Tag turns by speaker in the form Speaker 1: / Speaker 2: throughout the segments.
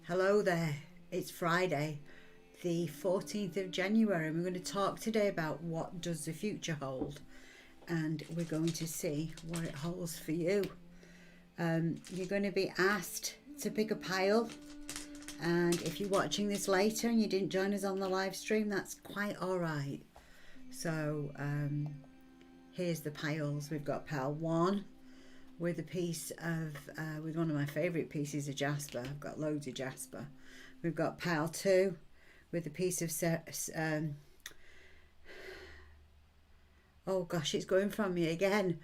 Speaker 1: Hello there, it's Friday the 14th of January and we're going to talk today about what does the future hold, and we're going to see what it holds for you. You're going to be asked to pick a pile, and if you're watching this later and you didn't join us on the live stream, that's quite alright. So here's the piles. We've got pile 1 with a piece of, with one of my favourite pieces of jasper. I've got loads of jasper. We've got pile 2 with a piece of, oh gosh, it's going from me again.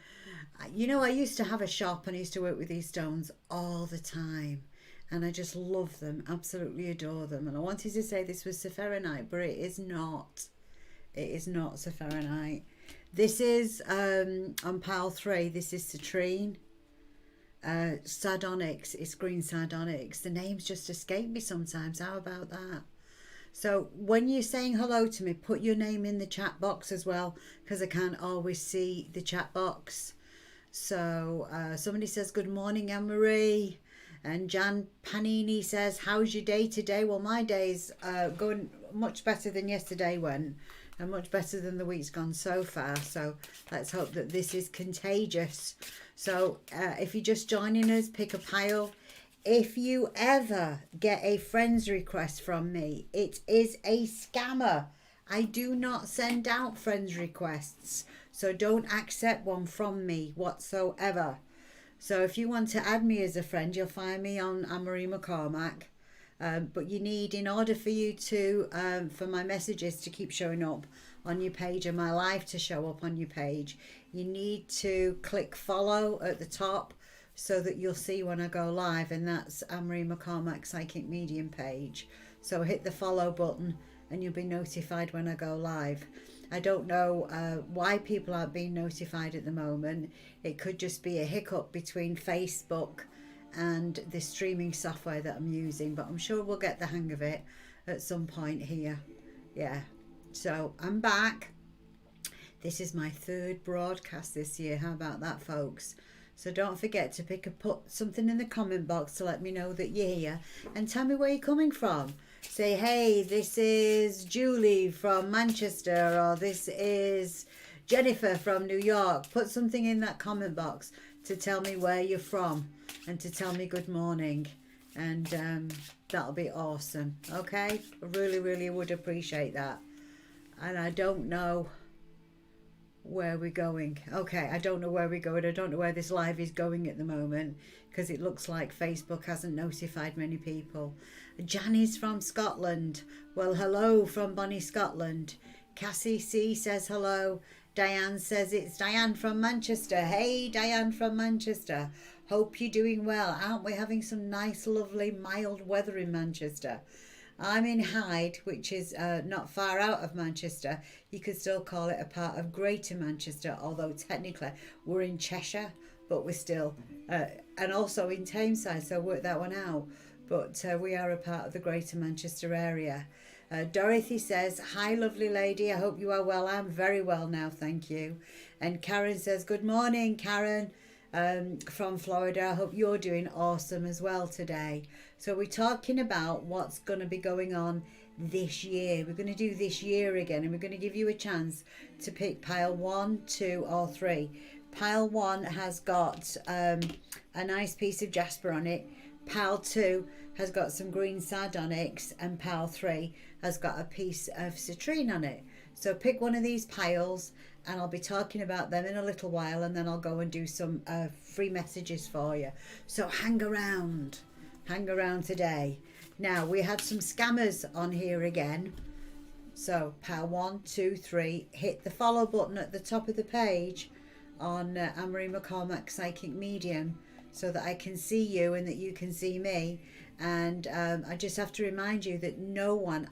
Speaker 1: You know, I used to have a shop and I used to work with these stones all the time. And I just love them, absolutely adore them. And I wanted to say this was sapphirite, but it is not. It is not sapphirite. This is on pile 3. This is citrine. Sardonyx. It's green sardonyx. The names just escape me sometimes. How about that? So when you're saying hello to me, put your name in the chat box as well, because I can't always see the chat box. So somebody says good morning, Anne-Marie. And Jan Panini says, how's your day today? Well, my day's going much better than yesterday went, and much better than the week's gone so far. So let's hope that this is contagious. So if you're just joining us, pick a pile. If you ever get a friend's request from me, it is a scammer. I do not send out friends requests, so don't accept one from me whatsoever. So if you want to add me as a friend, you'll find me on Anne-Marie McCormack. But you need, in order for you to, for my messages to keep showing up on your page and my live to show up on your page, you need to click follow at the top so that you'll see when I go live, and that's Anne-Marie McCormack Psychic Medium page. So hit the follow button and you'll be notified when I go live. I don't know why people aren't being notified at the moment. It could just be a hiccup between Facebook and the streaming software that I'm using, but I'm sure we'll get the hang of it at some point here. Yeah, so I'm back. This is my 3rd broadcast this year. How about that, folks? So don't forget to put something in the comment box to let me know that you're here, and tell me where you're coming from. Say, hey, this is Julie from Manchester, or this is Jennifer from New York. Put something in that comment box to tell me where you're from and to tell me good morning, and that'll be awesome. Okay, I really would appreciate that. And I don't know where we're going. Okay, I don't know where we're going. I don't know where this live is going at the moment, because it looks like Facebook hasn't notified many people. Jani's from Scotland. Well, hello from Bonnie, Scotland. Cassie C says hello. Diane says it's Diane from Manchester. Hey, Diane from Manchester. Hope you're doing well. Aren't we having some nice, lovely, mild weather in Manchester? I'm in Hyde, which is not far out of Manchester. You could still call it a part of Greater Manchester, although technically we're in Cheshire, but we're still, and also in Tameside, so work that one out. But we are a part of the Greater Manchester area. Dorothy says, hi, lovely lady. I hope you are well. I'm very well now, thank you. And Karen says, good morning, Karen. From Florida. I hope you're doing awesome as well today. So we're talking about what's going to be going on this year. We're going to do this year again, and we're going to give you a chance to pick pile 1, 2 or 3. Pile 1 has got a nice piece of jasper on it. Pile 2 has got some green sardonyx, and pile 3 has got a piece of citrine on it. So pick one of these piles, and I'll be talking about them in a little while, and then I'll go and do some free messages for you. So hang around today. Now, we had some scammers on here again. So pile 1, 2, 3, hit the follow button at the top of the page on Anne-Marie McCormack Psychic Medium, so that I can see you and that you can see me. And I just have to remind you that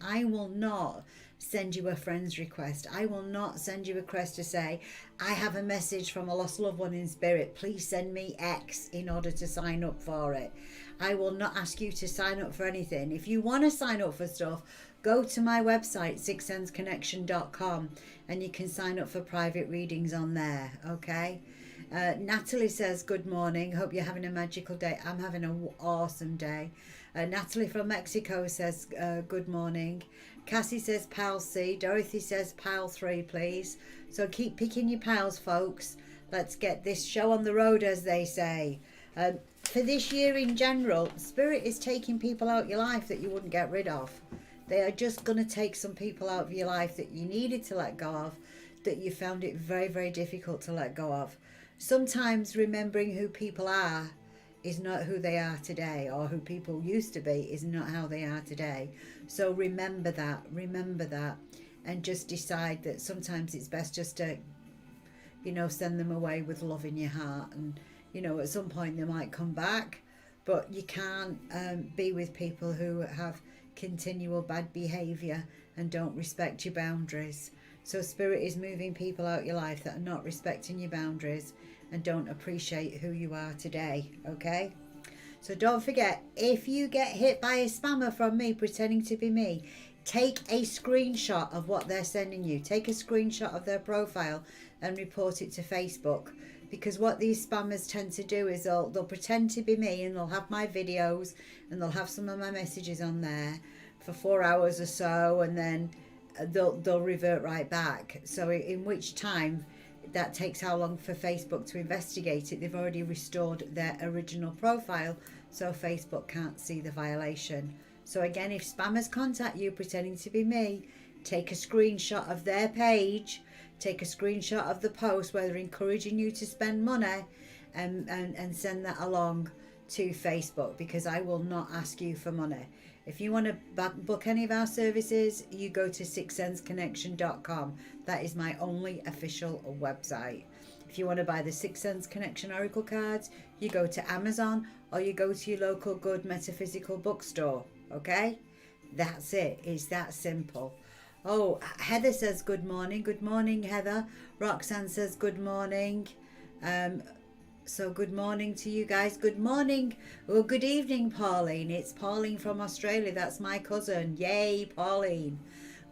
Speaker 1: I will not send you a friend's request. I will not send you a request to say, I have a message from a lost loved one in spirit. Please send me X in order to sign up for it. I will not ask you to sign up for anything. If you want to sign up for stuff, go to my website, sixsenseconnection.com, and you can sign up for private readings on there, okay? Natalie says, good morning. Hope you're having a magical day. I'm having an awesome day. Natalie from Mexico says good morning. Cassie says pile C. Dorothy says pile 3, please. So keep picking your piles, folks. Let's get this show on the road, as they say. For this year in general, Spirit is taking people out your life that you wouldn't get rid of. They are just going to take some people out of your life that you needed to let go of, that you found it very, very difficult to let go of. Sometimes remembering who people are is not who they are today, or who people used to be is not how they are today. So remember that, and just decide that sometimes it's best just to, you know, send them away with love in your heart. And, you know, at some point they might come back, but you can't be with people who have continual bad behaviour and don't respect your boundaries. So Spirit is moving people out your life that are not respecting your boundaries and don't appreciate who you are today, okay? So don't forget, if you get hit by a spammer from me pretending to be me, take a screenshot of what they're sending you. Take a screenshot of their profile and report it to Facebook. Because what these spammers tend to do is they'll pretend to be me, and they'll have my videos and they'll have some of my messages on there for 4 hours or so, and then they'll revert right back. So in which time that takes how long for Facebook to investigate it? They've already restored their original profile, so Facebook can't see the violation. So again, if spammers contact you pretending to be me, take a screenshot of their page, take a screenshot of the post where they're encouraging you to spend money, and send that along to Facebook, because I will not ask you for money. If you want to book any of our services, you go to sixsenseconnection.com. That is my only official website. If you want to buy the Sixth Sense Connection Oracle cards, you go to Amazon, or you go to your local good metaphysical bookstore. Okay? That's it. It's that simple. Oh, Heather says good morning. Good morning, Heather. Roxanne says good morning. So good morning to you guys. Good morning. Well, good evening, Pauline. It's Pauline from Australia. That's my cousin. Yay, Pauline.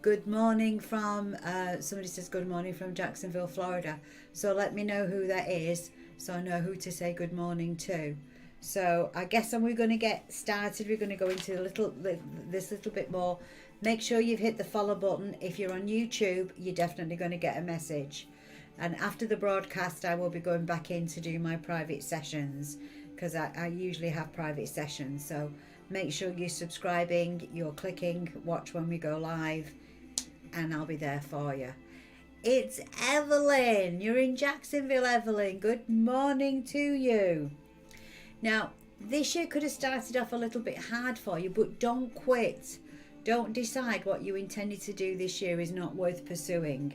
Speaker 1: Good morning from, somebody says good morning from Jacksonville, Florida. So let me know who that is, so I know who to say good morning to. So I guess we're going to get started. We're going to go into this little bit more. Make sure you've hit the follow button. If you're on YouTube, you're definitely going to get a message. And after the broadcast, I will be going back in to do my private sessions, because I usually have private sessions. So make sure you're subscribing, you're clicking watch when we go live, and I'll be there for you. It's Evelyn. You're in Jacksonville, Evelyn. Good morning to you. Now, this year could have started off a little bit hard for you, but don't quit. Don't decide what you intended to do this year is not worth pursuing.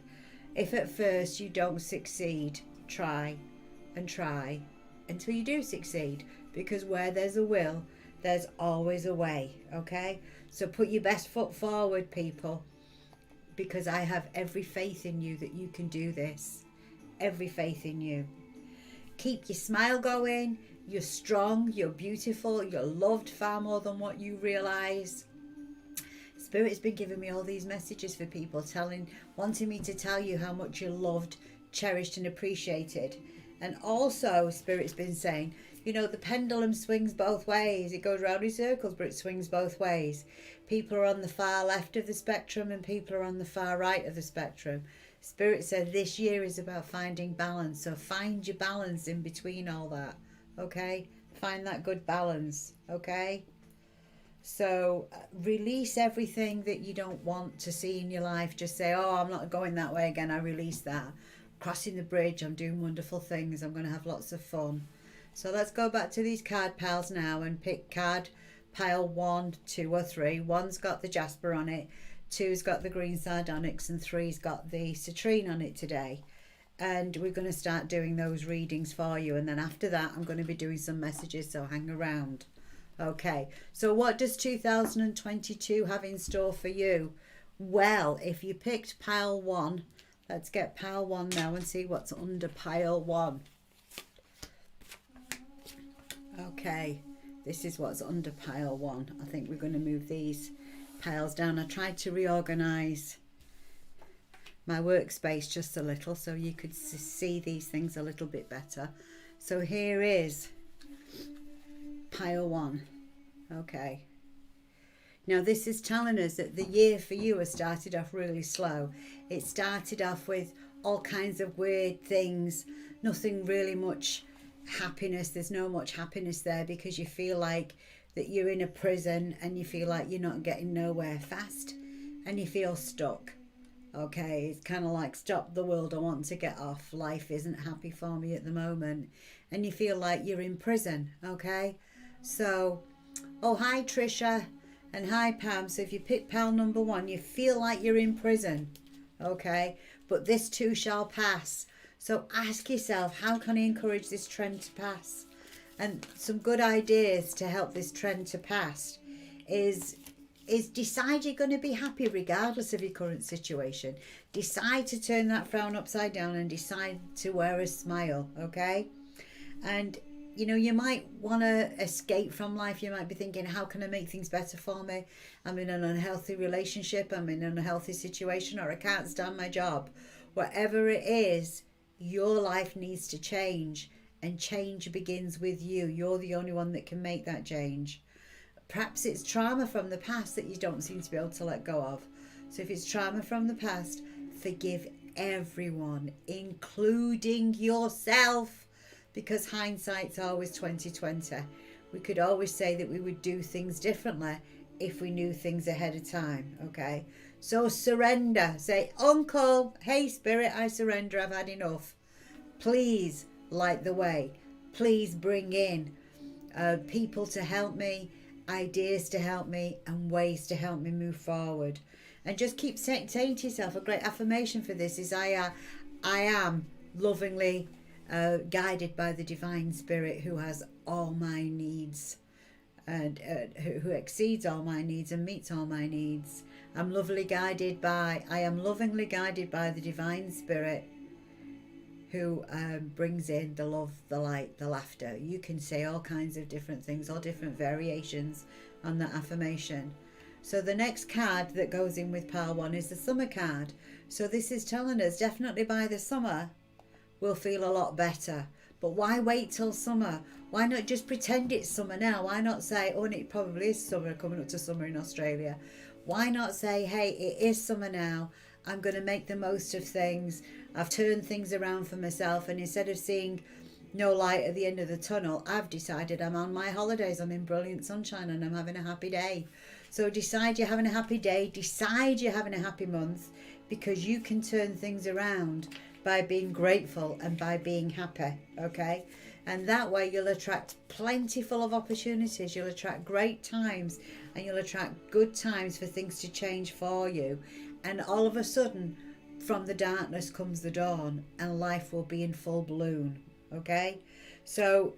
Speaker 1: If at first you don't succeed, try and try until you do succeed, because where there's a will, there's always a way, okay? So put your best foot forward, people, because I have every faith in you that you can do this. Every faith in you. Keep your smile going. You're strong, you're beautiful, you're loved far more than what you realise. Spirit's been giving me all these messages for people, wanting me to tell you how much you're loved, cherished and appreciated. And also Spirit's been saying, you know, the pendulum swings both ways. It goes round in circles, but it swings both ways. People are on the far left of the spectrum and people are on the far right of the spectrum. Spirit said this year is about finding balance. So find your balance in between all that. Okay? Find that good balance. Okay? So release everything that you don't want to see in your life. Just say, oh, I'm not going that way again. I release that. Crossing the bridge. I'm doing wonderful things. I'm going to have lots of fun. So let's go back to these card piles now and pick card pile 1, 2 or 3. 1's got the jasper on it. 2's got the green sardonyx and 3's got the citrine on it today. And we're going to start doing those readings for you. And then after that, I'm going to be doing some messages. So hang around. Okay, so what does 2022 have in store for you? Well, if you picked pile 1, let's get pile 1 now and see what's under pile 1. Okay, this is what's under pile 1. I think we're going to move these piles down. I tried to reorganise my workspace just a little so you could see these things a little bit better. So here is pile 1. Okay, Now, this is telling us that the year for you has started off really slow. It started off with all kinds of weird things, nothing really much happiness. There's no much happiness there because you feel like that you're in a prison and you feel like you're not getting nowhere fast and you feel stuck. Okay, it's kind of like, stop the world, I want to get off. Life isn't happy for me at the moment. And you feel like you're in prison, okay? So, oh, hi Trisha and hi Pam. So if you pick pal number 1, you feel like you're in prison, okay? But this too shall pass. So ask yourself, how can I encourage this trend to pass? And some good ideas to help this trend to pass is decide you're going to be happy regardless of your current situation. Decide to turn that frown upside down and decide to wear a smile, okay? And you know, you might want to escape from life. You might be thinking, how can I make things better for me? I'm in an unhealthy relationship, I'm in an unhealthy situation, or I can't stand my job. Whatever it is, your life needs to change, and change begins with you. You're the only one that can make that change. Perhaps it's trauma from the past that you don't seem to be able to let go of. So if it's trauma from the past, forgive everyone, including yourself, because hindsight's always 2020. We could always say that we would do things differently if we knew things ahead of time, okay? So surrender. Say, Uncle, hey Spirit, I surrender, I've had enough. Please light the way. Please bring in people to help me, ideas to help me, and ways to help me move forward. And just keep saying to yourself, a great affirmation for this is, I am lovingly guided by the divine spirit who has all my needs and who exceeds all my needs and meets all my needs. I am lovingly guided by the divine spirit who brings in the love, the light, the laughter. You can say all kinds of different things, all different variations on that affirmation. So the next card that goes in with pile 1 is the summer card. So this is telling us definitely by the summer we'll feel a lot better. But why wait till summer? Why not just pretend it's summer now? Why not say, oh, and it probably is summer, coming up to summer in Australia. Why not say, hey, it is summer now. I'm going to make the most of things. I've turned things around for myself, and instead of seeing no light at the end of the tunnel, I've decided I'm on my holidays. I'm in brilliant sunshine and I'm having a happy day. So decide you're having a happy day. Decide you're having a happy month, because you can turn things around by being grateful and by being happy, okay? And that way you'll attract plentiful of opportunities. You'll attract great times, and you'll attract good times for things to change for you. And all of a sudden, from the darkness comes the dawn, and life will be in full bloom, okay? So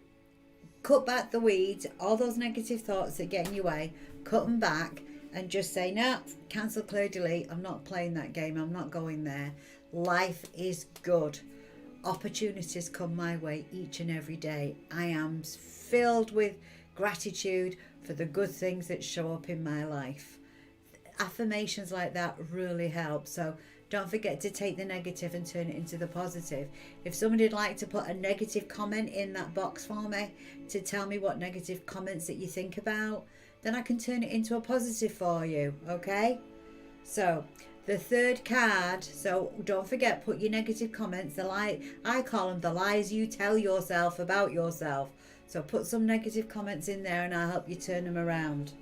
Speaker 1: cut back the weeds, all those negative thoughts that get in your way, cut them back, and just say, no, cancel, clear, delete. I'm not playing that game. I'm not going there. Life is good. Opportunities come my way each and every day. I am filled with gratitude for the good things that show up in my life. Affirmations like that really help. So don't forget to take the negative and turn it into the positive. If somebody'd like to put a negative comment in that box for me to tell me what negative comments that you think about, then I can turn it into a positive for you, okay? So the third card, so don't forget, put your negative comments, I call them the lies you tell yourself about yourself. So put some negative comments in there and I'll help you turn them around.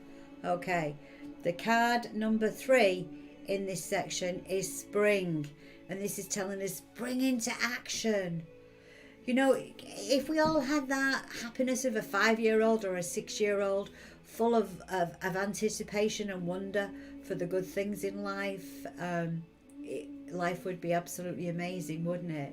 Speaker 1: Okay, the card number 3 in this section is spring, and this is telling us spring into action. You know, if we all had that happiness of a 5-year-old or a 6-year-old, full of anticipation and wonder for the good things in life, life would be absolutely amazing, wouldn't it?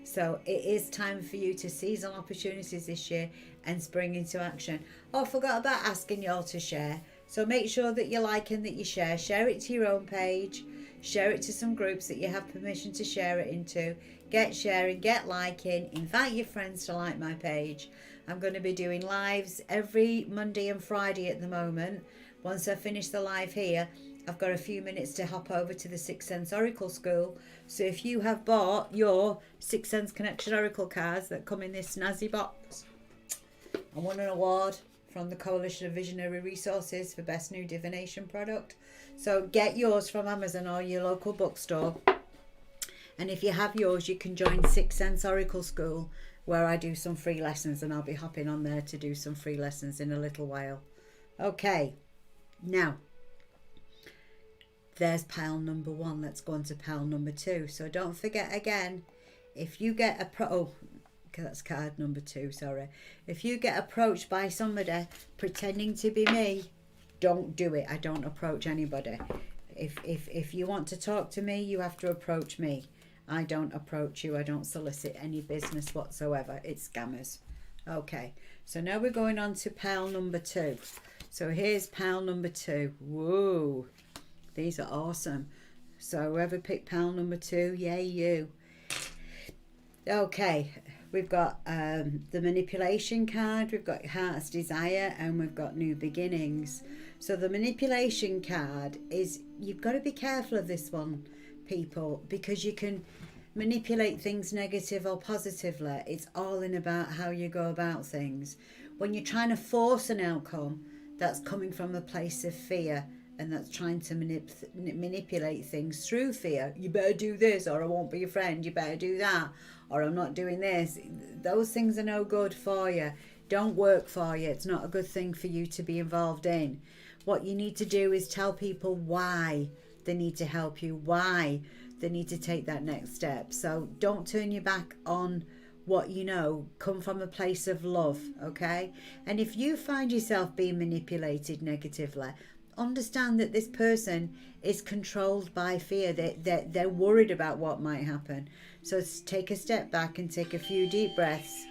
Speaker 1: So it is time for you to seize on opportunities this year and spring into action. Oh, I forgot about asking y'all to share. So make sure that you like and that you share. Share it to your own page. Share it to some groups that you have permission to share it into. Get sharing, get liking. Invite your friends to like my page. I'm going to be doing lives every Monday and Friday at the moment. Once I finish the live here, I've got a few minutes to hop over to the Sixth Sense Oracle School. So if you have bought your Sixth Sense Connection Oracle cards that come in this snazzy box, I won an award from the Coalition of Visionary Resources for Best New Divination Product. So get yours from Amazon or your local bookstore. And if you have yours, you can join Sixth Sense Oracle School, where I do some free lessons, and I'll be hopping on there to do some free lessons in a little while. Okay, now there's pile number 1. Let's go on to pile number 2. So don't forget again, if you get that's card number 2, sorry. If you get approached by somebody pretending to be me, don't do it. I don't approach anybody. If you want to talk to me, you have to approach me. I don't approach you. I don't solicit any business whatsoever. It's scammers. Okay, so now we're going on to pile number 2. So here's pile number 2. Whoa, these are awesome. So whoever picked pile number 2, yay you. Okay, we've got the manipulation card, we've got Heart's Desire, and we've got New Beginnings. So the manipulation card is, you've got to be careful of this one, people, because you can manipulate things negative or positively. It's all in about how you go about things. When you're trying to force an outcome, that's coming from a place of fear, and that's trying to manipulate things through fear. You better do this, or I won't be your friend. You better do that, or I'm not doing this. Those things are no good for you. Don't work for you. It's not a good thing for you to be involved in. What you need to do is tell people why they need to help you, why they need to take that next step. So don't turn your back on what you know. Come from a place of love, okay? And if you find yourself being manipulated negatively, understand that this person is controlled by fear. They're worried about what might happen. So take a step back and take a few deep breaths,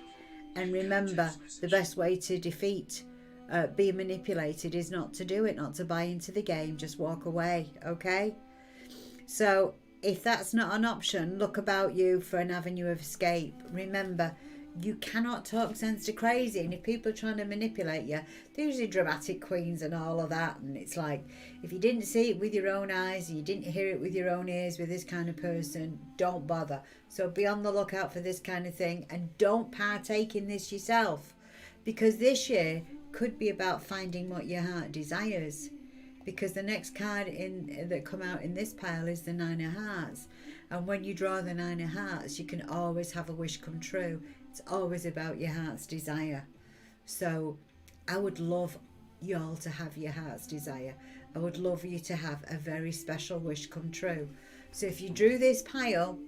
Speaker 1: and remember, the best way to defeat being manipulated is not to do it, not to buy into the game. Just walk away, okay? So if that's not an option, look about you for an avenue of escape. Remember, you cannot talk sense to crazy, and if people are trying to manipulate you, they're usually dramatic queens and all of that, and it's like, if you didn't see it with your own eyes, you didn't hear it with your own ears with this kind of person, don't bother. So be on the lookout for this kind of thing, and don't partake in this yourself, because this year could be about finding what your heart desires, because the next card that come out in this pile is the 9 of Hearts, and when you draw the 9 of Hearts, you can always have a wish come true. It's always about your heart's desire. So I would love you all to have your heart's desire. I would love you to have a very special wish come true. So if you drew this pile,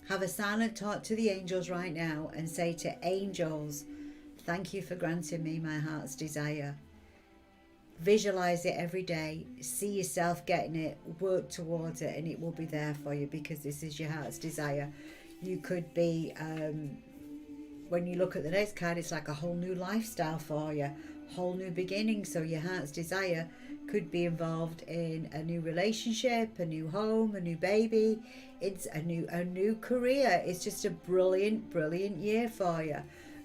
Speaker 1: have a silent talk to the angels right now and say to angels, thank you for granting me my heart's desire. Visualize it every day. See yourself getting it. Work towards it, and it will be there for you, because this is your heart's desire. You could be... when you look at the next card, it's like a whole new lifestyle for you, whole new beginning. So your heart's desire could be involved in a new relationship, a new home, a new baby. It's a new career. It's just a brilliant year for you.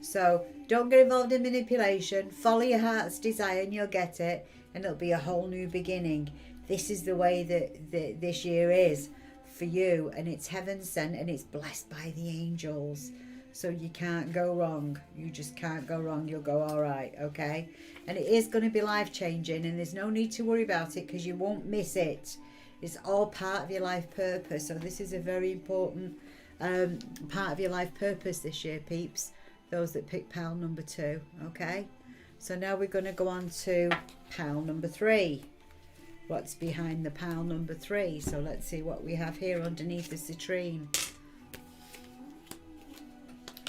Speaker 1: So don't get involved in manipulation. Follow your heart's desire and you'll get it, and it'll be a whole new beginning. This is the way that this year is for you, and it's heaven sent, and it's blessed by the angels. So you can't go wrong. You just can't go wrong. You'll go all right, okay? And it is going to be life-changing, and there's no need to worry about it, because you won't miss it. It's all part of your life purpose. So this is a very important part of your life purpose this year, peeps. Those that pick pile number 2, okay? So now we're going to go on to pile number 3. What's behind the pile number 3? So let's see what we have here underneath the citrine.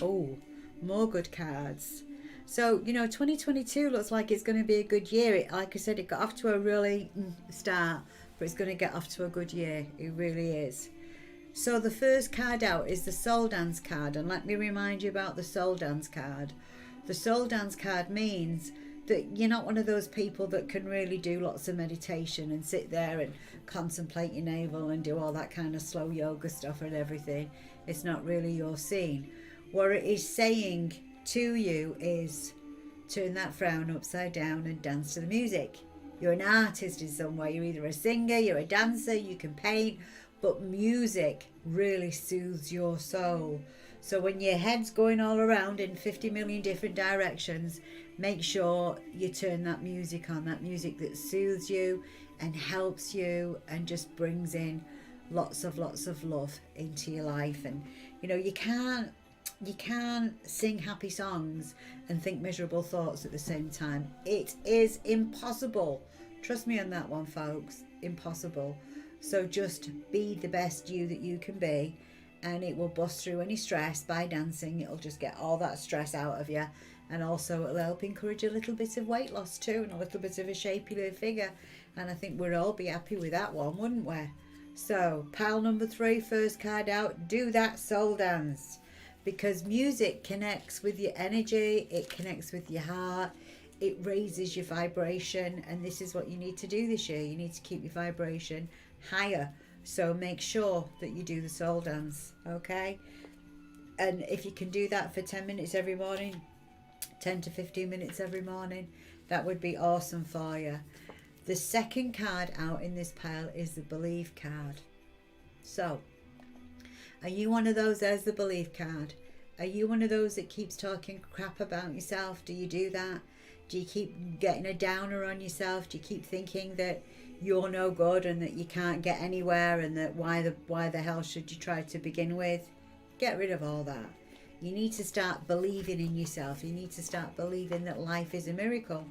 Speaker 1: Oh, more good cards. So, you know, 2022 looks like it's going to be a good year. Like I said, it got off to a really start, but it's going to get off to a good year. It really is. So the first card out is the Soul Dance card. And let me remind you about the Soul Dance card. The Soul Dance card means that you're not one of those people that can really do lots of meditation and sit there and contemplate your navel and do all that kind of slow yoga stuff and everything. It's not really your scene. What it is saying to you is turn that frown upside down and dance to the music. You're an artist in some way. You're either a singer, you're a dancer, you can paint, but music really soothes your soul. So when your head's going all around in 50 million different directions, make sure you turn that music on, that music that soothes you and helps you and just brings in lots of love into your life. And you know, you can't sing happy songs and think miserable thoughts at the same time. It is impossible. Trust me on that one, folks. Impossible. So just be the best you that you can be, and it will bust through any stress by dancing. It'll just get all that stress out of you, and also it'll help encourage a little bit of weight loss too, and a little bit of a shapelier figure. And I think we'd all be happy with that one, wouldn't we? So pile number 3, first card out, do that soul dance. Because music connects with your energy, it connects with your heart, it raises your vibration, and this is what you need to do this year. You need to keep your vibration higher. So make sure that you do the soul dance, okay? And if you can do that for 10 minutes every morning, 10 to 15 minutes every morning, that would be awesome for you. The second card out in this pile is the believe card. So, are you one of those? There's the belief card. Are you one of those that keeps talking crap about yourself? Do you do that? Do you keep getting a downer on yourself? Do you keep thinking that you're no good and that you can't get anywhere, and that why the hell should you try to begin with? Get rid of all that. You need to start believing in yourself. You need to start believing that life is a miracle.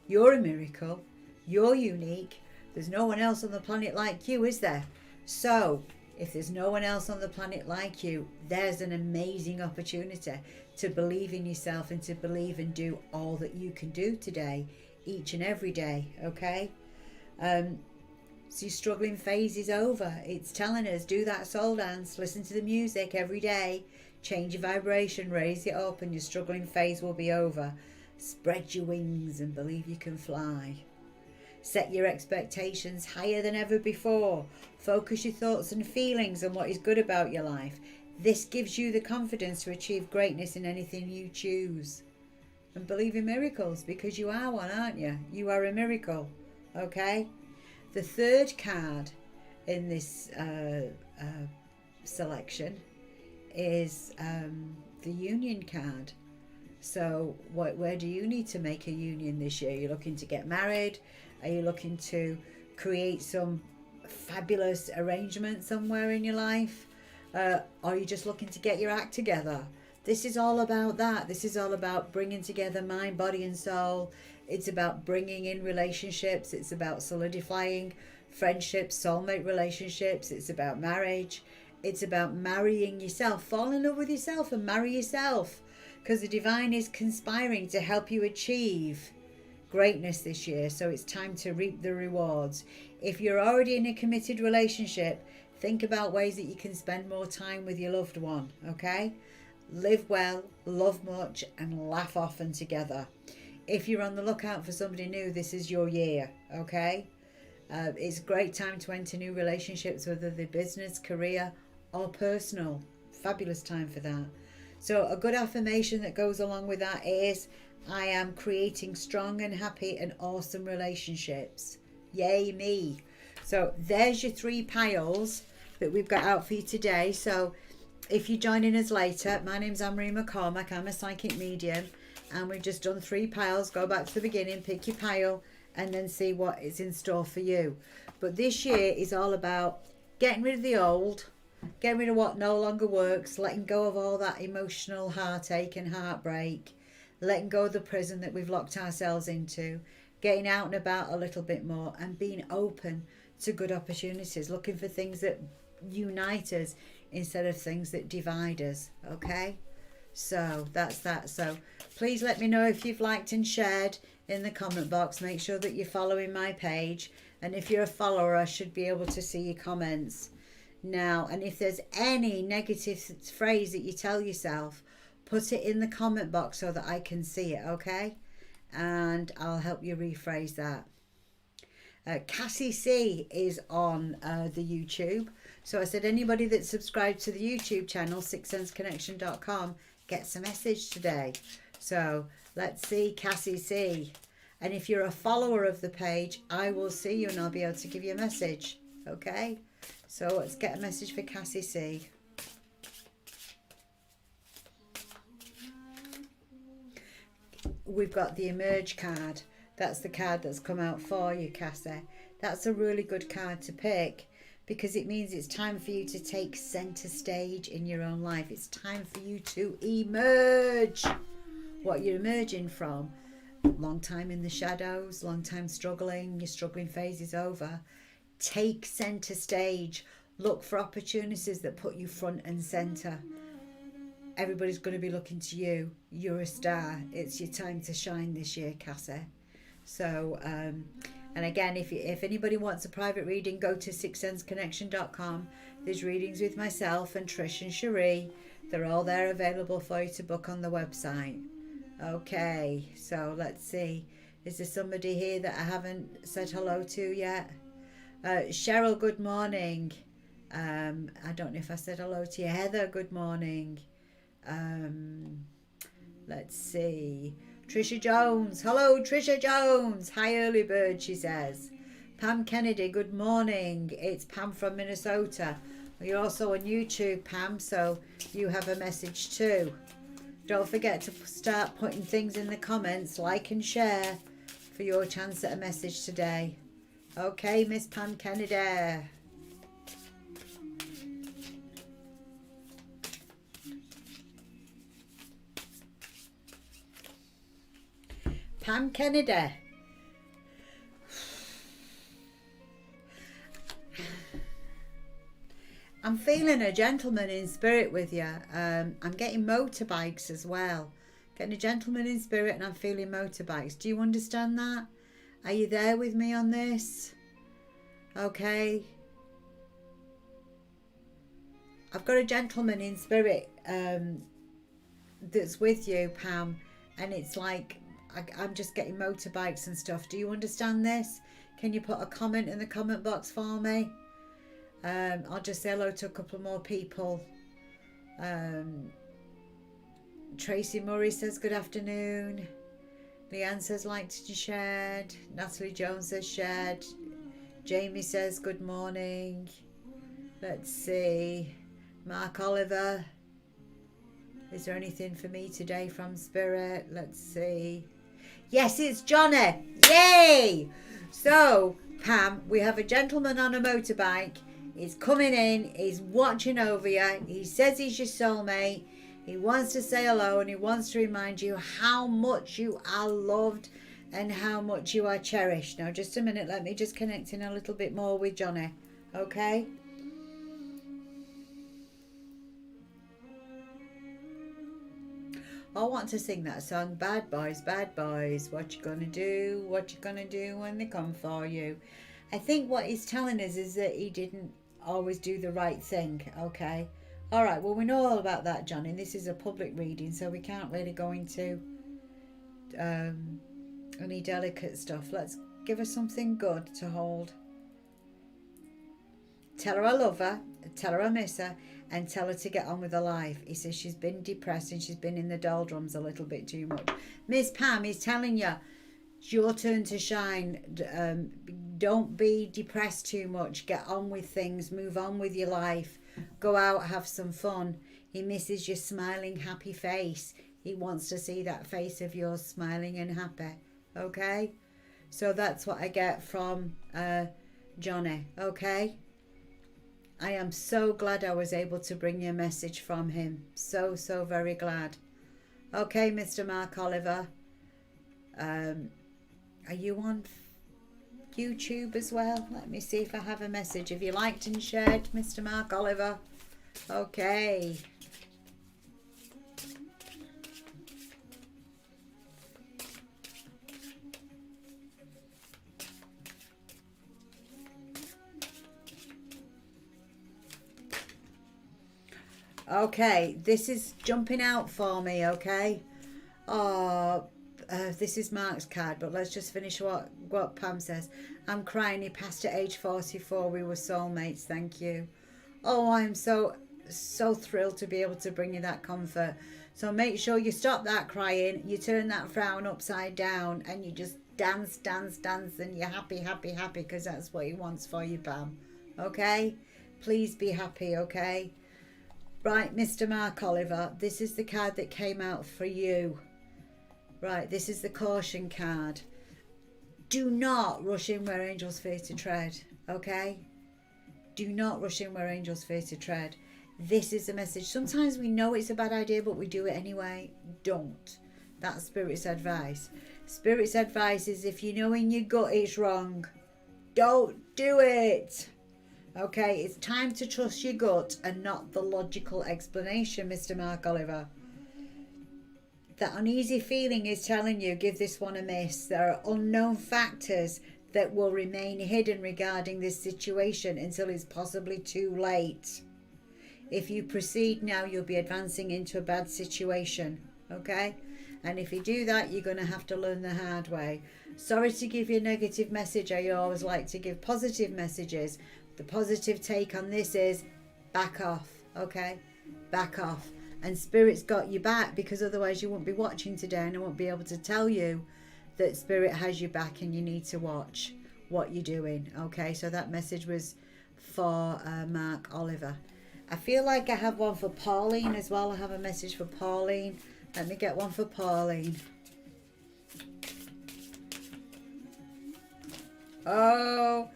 Speaker 1: You're a miracle. You're unique. There's no one else on the planet like you, is there? So if there's no one else on the planet like you, there's an amazing opportunity to believe in yourself and to believe and do all that you can do today, each and every day, okay? So your struggling phase is over. It's telling us, do that soul dance, listen to the music every day, change your vibration, raise it up, and your struggling phase will be over. Spread your wings and believe you can fly. Set your expectations higher than ever before. Focus your thoughts and feelings on what is good about your life. This gives you the confidence to achieve greatness in anything you choose. And believe in miracles, because you are one, aren't you? You are a miracle, okay? The third card in this selection is the union card. So where do you need to make a union this year? You're looking to get married? Are you looking to create some fabulous arrangement somewhere in your life? Are you just looking to get your act together? This is all about that. This is all about bringing together mind, body and soul. It's about bringing in relationships. It's about solidifying friendships, soulmate relationships. It's about marriage. It's about marrying yourself. Fall in love with yourself and marry yourself, because the divine is conspiring to help you achieve greatness this year. So it's time to reap the rewards. If you're already in a committed relationship, think about ways that you can spend more time with your loved one, okay? Live well, love much, and laugh often together. If you're on the lookout for somebody new, this is your year, okay? It's a great time to enter new relationships, whether they're business, career, or personal. Fabulous time for that. So a good affirmation that goes along with that is, I am creating strong and happy and awesome relationships. Yay me. So there's your 3 piles that we've got out for you today. So if you're joining us later, my name's Anne-Marie McCormack. I'm a psychic medium, and we've just done 3 piles. Go back to the beginning, pick your pile, and then see what is in store for you. But this year is all about getting rid of the old, getting rid of what no longer works, letting go of all that emotional heartache and heartbreak, letting go of the prison that we've locked ourselves into, getting out and about a little bit more, and being open to good opportunities, looking for things that unite us instead of things that divide us, okay? So that's that. So please let me know if you've liked and shared in the comment box. Make sure that you're following my page, and if you're a follower, I should be able to see your comments now. And if there's any negative phrase that you tell yourself, put it in the comment box so that I can see it, okay? And I'll help you rephrase that. Cassie C is on the YouTube. So I said anybody that's subscribed to the YouTube channel, sixsenseconnection.com, gets a message today. So let's see Cassie C. And if you're a follower of the page, I will see you and I'll be able to give you a message. Okay? So let's get a message for Cassie C. we've got the Emerge card. That's the card that's come out for you, Cassie. That's a really good card to pick, because it means it's time for you to take center stage in your own life. It's time for you to emerge. What you're emerging from, long time in the shadows, long time struggling, your struggling phase is over. Take center stage. Look for opportunities that put you front and center. Everybody's going to be looking to you. You're a star. It's your time to shine this year, Cassie. So, and again, if anybody wants a private reading, go to sixsenseconnection.com. There's readings with myself and Trish and Cherie. They're all there available for you to book on the website. Okay, so let's see. Is there somebody here that I haven't said hello to yet? Cheryl, good morning. I don't know if I said hello to you. Heather, good morning. Let's see. Trisha Jones. Hello, Trisha Jones. Hi, early bird, she says. Pam Kennedy, good morning. It's Pam from Minnesota. You're also on YouTube, Pam, so you have a message too. Don't forget to start putting things in the comments, like and share, for your chance at a message today. Okay, Miss Pam Kennedy. Pam Kennedy. I'm feeling a gentleman in spirit with you. I'm getting motorbikes as well. Getting a gentleman in spirit, and I'm feeling motorbikes. Do you understand that? Are you there with me on this? Okay. I've got a gentleman in spirit that's with you, Pam, and it's like I'm just getting motorbikes and stuff. Do you understand this? Can you put a comment in the comment box for me? I'll just say hello to a couple more people. Tracy Murray says good afternoon. Leanne says liked and shared. Natalie Jones says shared. Jamie says good morning. Let's see. Mark Oliver. Is there anything for me today from Spirit? Let's see. Yes, it's Johnny. Yay! So, Pam, we have a gentleman on a motorbike. He's coming in. He's watching over you. He says he's your soulmate. He wants to say hello, and he wants to remind you how much you are loved and how much you are cherished. Now, just a minute. Let me just connect in a little bit more with Johnny. Okay? I want to sing that song, Bad Boys, Bad Boys. What you gonna do? What you gonna do when they come for you? I think what he's telling us is that he didn't always do the right thing, okay? All right, well, we know all about that, Johnny. This is a public reading, so we can't really go into any delicate stuff. Let's give her something good to hold. Tell her I love her, tell her I miss her, and tell her to get on with her life. He says she's been depressed and she's been in the doldrums a little bit too much. Miss Pam is telling you, it's your turn to shine. Don't be depressed too much. Get on with things. Move on with your life. Go out, have some fun. He misses your smiling, happy face. He wants to see that face of yours smiling and happy. Okay? So that's what I get from Johnny. Okay? I am so glad I was able to bring you a message from him. So, so very glad. Okay, Mr. Mark Oliver. Are you on YouTube as well? Let me see if I have a message. Have you liked and shared, Mr. Mark Oliver? Okay. Okay, this is jumping out for me, okay? This is Mark's card, but let's just finish what Pam says. I'm crying. He passed at age 44. We were soulmates. Thank you. Oh, I'm so thrilled to be able to bring you that comfort. So make sure you stop that crying. You turn that frown upside down and you just dance, dance, dance, and you're happy, happy, happy, because that's what he wants for you, Pam. Okay? Please be happy, okay? Right, Mr. Mark Oliver, this is the card that came out for you. Right, this is the caution card. Do not rush in where angels fear to tread, okay? Do not rush in where angels fear to tread. This is the message. Sometimes we know it's a bad idea, but we do it anyway. Don't. That's Spirit's advice. Spirit's advice is if you know in your gut it's wrong, don't do it. Okay, it's time to trust your gut and not the logical explanation, Mr. Mark Oliver. That uneasy feeling is telling you, give this one a miss. There are unknown factors that will remain hidden regarding this situation until it's possibly too late. If you proceed now, you'll be advancing into a bad situation, okay? And if you do that, you're going to have to learn the hard way. Sorry to give you a negative message. I always like to give positive messages. The positive take on this is back off, okay? Back off. And Spirit's got you back, because otherwise you won't be watching today, and I won't be able to tell you that Spirit has you back and you need to watch what you're doing, okay? So that message was for Mark Oliver. I feel like I have one for Pauline as well. I have a message for Pauline. Let me get one for Pauline. Oh,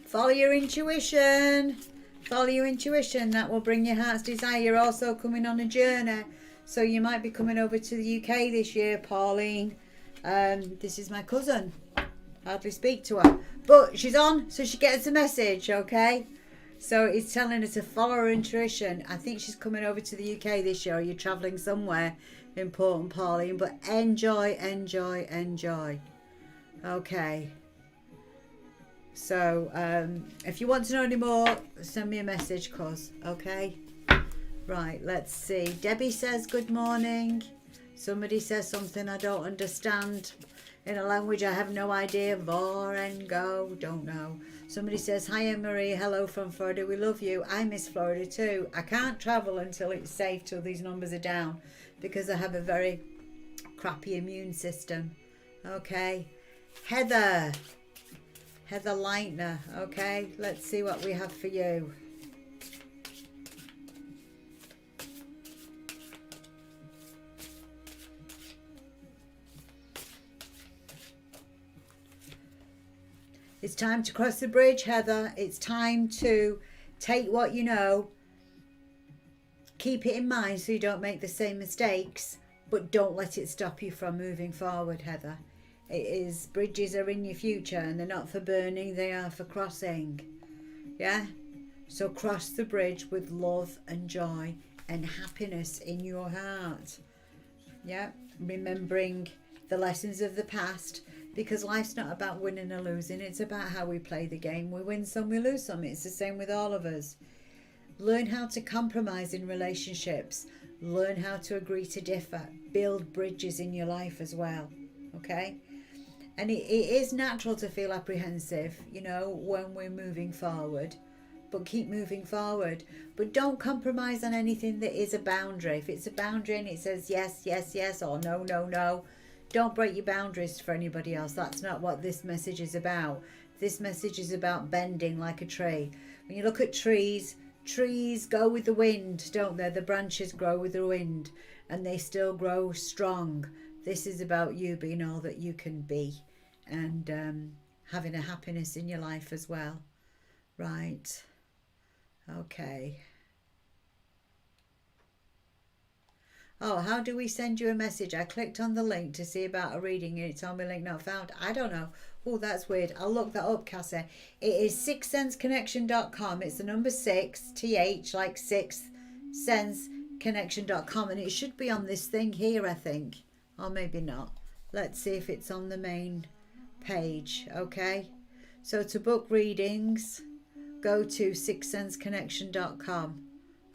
Speaker 1: follow your intuition. Follow your intuition. That will bring your heart's desire. You're also coming on a journey. So you might be coming over to the UK this year, Pauline. This is my cousin. Hardly speak to her. But she's on, so she gets a message, okay? So it's telling her to follow her intuition. I think she's coming over to the UK this year. Or you're travelling somewhere important, Pauline. But enjoy, enjoy, enjoy. Okay. So, if you want to know any more, send me a message, cuz, okay? Right, let's see. Debbie says good morning. Somebody says something I don't understand in a language I have no idea. Vor and go, don't know. Somebody says, hi, Anne-Marie, hello from Florida, we love you. I miss Florida too. I can't travel until it's safe, till these numbers are down, because I have a very crappy immune system. Okay. Heather Leitner, okay, let's see what we have for you. It's time to cross the bridge, Heather. It's time to take what you know, keep it in mind so you don't make the same mistakes, but don't let it stop you from moving forward, Heather. It is, bridges are in your future, and they're not for burning, they are for crossing. Yeah? So cross the bridge with love and joy and happiness in your heart. Yeah? Remembering the lessons of the past, because life's not about winning or losing, it's about how we play the game. We win some, we lose some. It's the same with all of us. Learn how to compromise in relationships. Learn how to agree to differ. Build bridges in your life as well. Okay? And it is natural to feel apprehensive, you know, when we're moving forward. But keep moving forward. But don't compromise on anything that is a boundary. If it's a boundary and it says yes, yes, yes, or no, no, no, don't break your boundaries for anybody else. That's not what this message is about. This message is about bending like a tree. When you look at trees go with the wind, don't they? The branches grow with the wind and they still grow strong. This is about you being all that you can be, and having a happiness in your life as well. Right. Okay. Oh, how do we send you a message? I clicked on the link to see about a reading and it told me link not found. I don't know. Oh, that's weird. I'll look that up, Cassie. It is sixthsenseconnection.com. It's the number 6, TH, like sixth sense connection.com, and it should be on this thing here, I think. Or maybe not. Let's see if it's on the main page. Okay. So to book readings, go to sixthsenseconnection.com.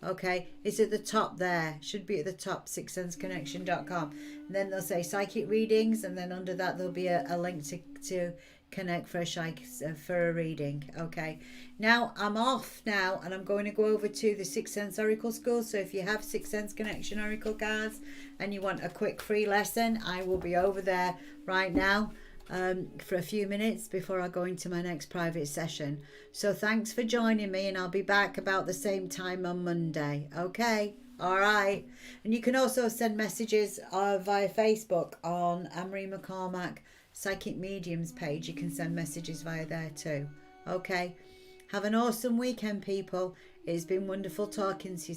Speaker 1: Okay, it's at the top there. Should be at the top, sixthsenseconnection.com. And then they'll say psychic readings, and then under that there'll be a link to connect for a reading. Okay, now I'm off now, and I'm going to go over to the Sixth Sense Oracle School. So if you have Sixth Sense Connection Oracle cards and you want a quick free lesson, I will be over there right now for a few minutes before I go into my next private session. So thanks for joining me, and I'll be back about the same time on Monday. Okay. All right. And you can also send messages via Facebook on Anne-Marie McCormack Psychic Mediums page. You can send messages via there too. Okay. Have an awesome weekend, people. It's been wonderful talking to you.